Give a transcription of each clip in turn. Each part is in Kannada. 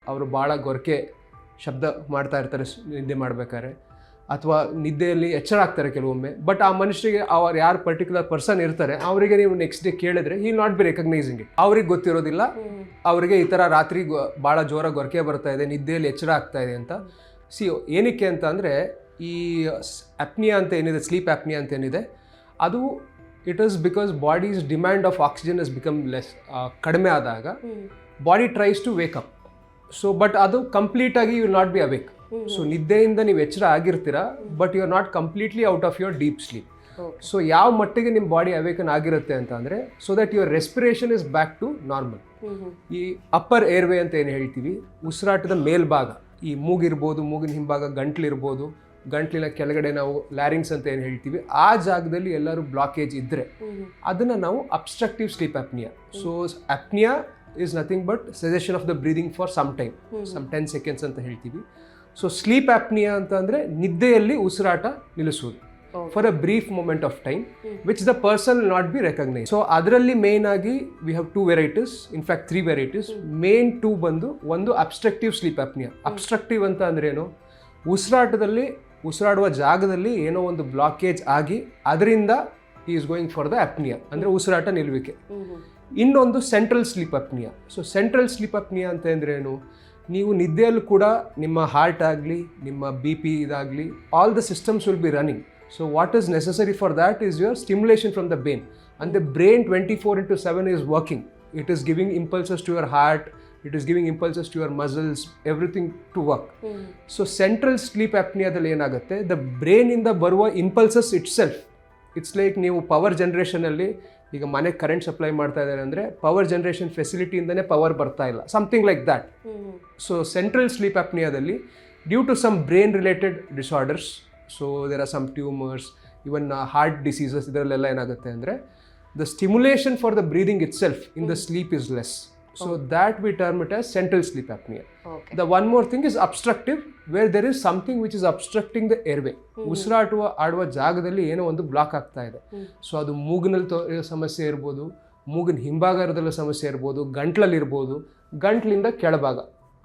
ಅವರು ಭಾಳ ಗೊರಕೆ ಶಬ್ದ ಮಾಡ್ತಾ ಇರ್ತಾರೆ ನಿದ್ದೆ ಮಾಡಬೇಕಾದ್ರೆ, ಅಥವಾ ನಿದ್ದೆಯಲ್ಲಿ ಎಚ್ಚರ ಆಗ್ತಾರೆ ಕೆಲವೊಮ್ಮೆ. ಬಟ್ ಆ ಮನುಷ್ಯರಿಗೆ ಅವ್ರು ಯಾರು ಪರ್ಟಿಕ್ಯುಲರ್ ಪರ್ಸನ್ ಇರ್ತಾರೆ ಅವರಿಗೆ ನೀವು ನೆಕ್ಸ್ಟ್ ಡೇ ಕೇಳಿದ್ರೆ he not be recognising it. ಅವ್ರಿಗೆ ಗೊತ್ತಿರೋದಿಲ್ಲ ಅವರಿಗೆ ಈ ಥರ ರಾತ್ರಿ ಭಾಳ ಜೋರಾಗಿ ಗೊರಕೆ ಬರ್ತಾ ಇದೆ, ನಿದ್ದೆಯಲ್ಲಿ ಎಚ್ಚರ ಆಗ್ತಾ ಇದೆ ಅಂತ. ಏನಕ್ಕೆ ಅಂತ ಅಂದರೆ ಈ ಅಪ್ನಿಯಾ ಅಂತ ಏನಿದೆ, ಸ್ಲೀಪ್ ಅಪ್ನಿಯಾ ಅಂತ ಏನಿದೆ, ಅದು it is because body's demand of oxygen is become less, ಕಡಿಮೆ ಆದಾಗ body tries to wake up. So but ಅದು ಕಂಪ್ಲೀಟಾಗಿ you will not be awake. So ನಿದ್ದೆಯಿಂದ ನೀವು ಎಚ್ಚರ ಆಗಿರ್ತೀರಾ, but you are not completely out of your deep sleep. So ಯಾವ ಮಟ್ಟಿಗೆ ನಿಮ್ಮ ಬಾಡಿ ಅವೇಕನ್ ಆಗಿರುತ್ತೆ ಅಂತ ಅಂದರೆ, so that your respiration is back to normal. ಈ ಅಪ್ಪರ್ ಏರ್ವೇ ಅಂತ ಏನು ಹೇಳ್ತೀವಿ, ಉಸಿರಾಟದ ಮೇಲ್ಭಾಗ, ಈ ಮೂಗಿರ್ಬೋದು, ಮೂಗಿನ ಹಿಂಭಾಗ ಗಂಟ್ಲಿರ್ಬೋದು, ಗಂಟ್ಲಿನ ಕೆಳಗಡೆ ನಾವು ಲ್ಯಾರಿಂಗ್ಸ್ ಅಂತ ಏನು ಹೇಳ್ತೀವಿ, ಆ ಜಾಗದಲ್ಲಿ ಎಲ್ಲರೂ ಬ್ಲಾಕೇಜ್ ಇದ್ದರೆ ಅದನ್ನು ನಾವು obstructive sleep apnoea. So apnoea is nothing but cessation of the breathing for some time, some 10 seconds ಅಂತ ಹೇಳ್ತೀವಿ. ಸೊ ಸ್ಲೀಪ್ ಆಪ್ನಿಯಾ ಅಂತ ಅಂದರೆ ನಿದ್ದೆಯಲ್ಲಿ ಉಸಿರಾಟ ನಿಲ್ಲಿಸುವುದು for a brief moment of time which the person will not be recognise. So ಅದರಲ್ಲಿ ಮೇನ್ ಆಗಿ we have 2 varieties, in fact 3 varieties. Main 2 ಬಂದು ಒಂದು ಅಬ್ಸ್ಟ್ರಕ್ಟಿವ್ ಸ್ಲೀಪ್ ಆಪ್ನಿಯಾ. ಅಬ್ಸ್ಟ್ರಕ್ಟಿವ್ ಅಂತ ಅಂದ್ರೆ ಏನು, ಉಸಿರಾಟದಲ್ಲಿ ಉಸಿರಾಡುವ ಜಾಗದಲ್ಲಿ ಏನೋ ಒಂದು ಬ್ಲಾಕೇಜ್ ಆಗಿ ಅದರಿಂದ ಈ is going for the apnoea, ಅಂದರೆ ಉಸಿರಾಟ ನಿಲ್ಲುವಿಕೆ. ಇನ್ನೊಂದು central sleep apnoea. So central sleep apnoea ಅಂತ ಅಂದರೆ ಏನು, ನೀವು ನಿದ್ದೆಯಲ್ಲೂ ಕೂಡ ನಿಮ್ಮ ಹಾರ್ಟ್ ಆಗಲಿ, ನಿಮ್ಮ BP ಇದಾಗಲಿ, all the systems will be running. So what is necessary for that is your stimulation from the brain, and the brain 24/7 is working. It is giving impulses to your heart, it is giving impulses to your muscles, everything to work. So central sleep apnea dalli enagutte, the brain inda baruva impulses itself, it's like ನೀವು ಪವರ್ ಜನರೇಷನಲ್ಲಿ ಈಗ ಮನೆಗೆ ಕರೆಂಟ್ ಸಪ್ಲೈ ಮಾಡ್ತಾ ಇದ್ದಾರೆ ಅಂದರೆ ಪವರ್ ಜನರೇಷನ್ ಫೆಸಿಲಿಟಿಯಿಂದನೇ ಪವರ್ ಬರ್ತಾ ಇಲ್ಲ, something like that. So central sleep ಅಪ್ನಿಯಾದಲ್ಲಿ due to some brain related disorders, so there are some tumours, even heart diseases, ಇದರಲ್ಲೆಲ್ಲ ಏನಾಗುತ್ತೆ ಅಂದರೆ the stimulation for the breathing itself in the sleep is less. So that we term it as central sleep apnea. The one more thing is obstructive, where there is something which is obstructing the airway. ಉಸಿರಾಟುವ ಆಡುವ ಜಾಗದಲ್ಲಿ ಏನೋ ಒಂದು ಬ್ಲಾಕ್ ಆಗ್ತಾ ಇದೆ. ಸೊ ಅದು ಮೂಗಿನಲ್ಲಿ ಸಮಸ್ಯೆ ಇರ್ಬೋದು, ಮೂಗಿನ ಹಿಂಭಾಗದಲ್ಲಿ ಸಮಸ್ಯೆ ಇರ್ಬೋದು, ಗಂಟ್ಲಲ್ಲಿ ಇರ್ಬೋದು, ಗಂಟ್ಲಿಂದ ಕೆಳಭಾಗ,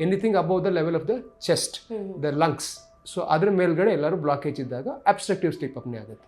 anything above the level of the chest, the lungs. So ಅದ್ರ ಮೇಲ್ಗಡೆ ಎಲ್ಲರೂ ಬ್ಲಾಕೇಜ್ ಇದ್ದಾಗ ಅಬ್ಸ್ಟ್ರಕ್ಟಿವ್ ಸ್ಲೀಪ್ ಅಪ್ನಿಯಾ ಆಗುತ್ತೆ.